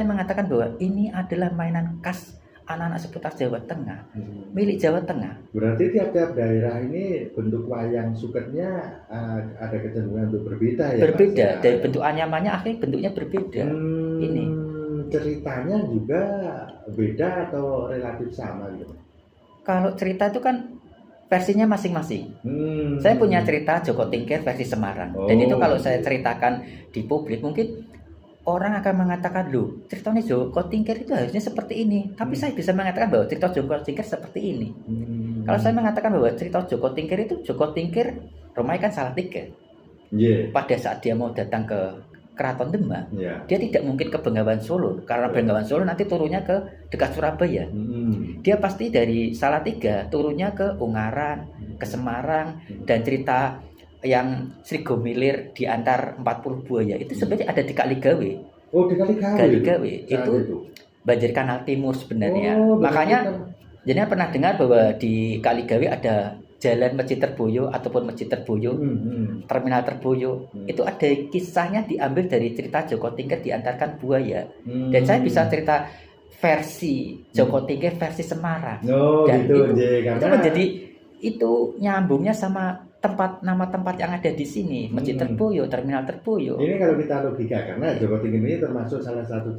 Saya mengatakan bahwa ini adalah mainan khas anak-anak seputar Jawa Tengah, milik Jawa Tengah. Berarti tiap-tiap daerah ini bentuk wayang suketnya ada kecenderungan untuk berbeda ya? Berbeda, Mas, ya? dari bentuk anyamannya akhirnya bentuknya berbeda. Ini ceritanya juga beda atau relatif sama gitu? Kalau cerita itu kan versinya masing-masing. Saya punya cerita Joko Tingkir versi Semarang. Dan itu kalau saya ceritakan di publik, mungkin orang akan mengatakan, loh, ceritanya Joko Tingkir itu harusnya seperti ini. Tapi saya bisa mengatakan bahwa cerita Joko Tingkir seperti ini. Kalau saya mengatakan bahwa cerita Joko Tingkir itu, Joko Tingkir Romai kan Salatiga. Pada saat dia mau datang ke Keraton Demak, dia tidak mungkin ke Bengawan Solo, karena Bengawan Solo nanti turunnya ke dekat Surabaya. Dia pasti dari Salatiga turunnya ke Ungaran, ke Semarang, dan cerita yang Sri Gomilir di antar 40 buaya itu sebenarnya ada di Kaligawe. Di Kaligawe. Kaligawe itu banjir Kanal Timur sebenarnya. Makanya jadi pernah dengar bahwa di Kaligawe ada Jalan Masjid Terboyo ataupun Masjid Terboyo, Terminal Terboyo. Itu ada kisahnya diambil dari cerita Joko Tingkir diantarkan buaya. Dan saya bisa cerita versi Joko Tingkir versi Semarang. Dan gitu, itu menjadi itu nyambungnya sama nama tempat yang ada di sini, Masjid Terboyo, Terminal Terboyo. Ini kalau kita logika, karena Joko Tingkir ini termasuk salah satu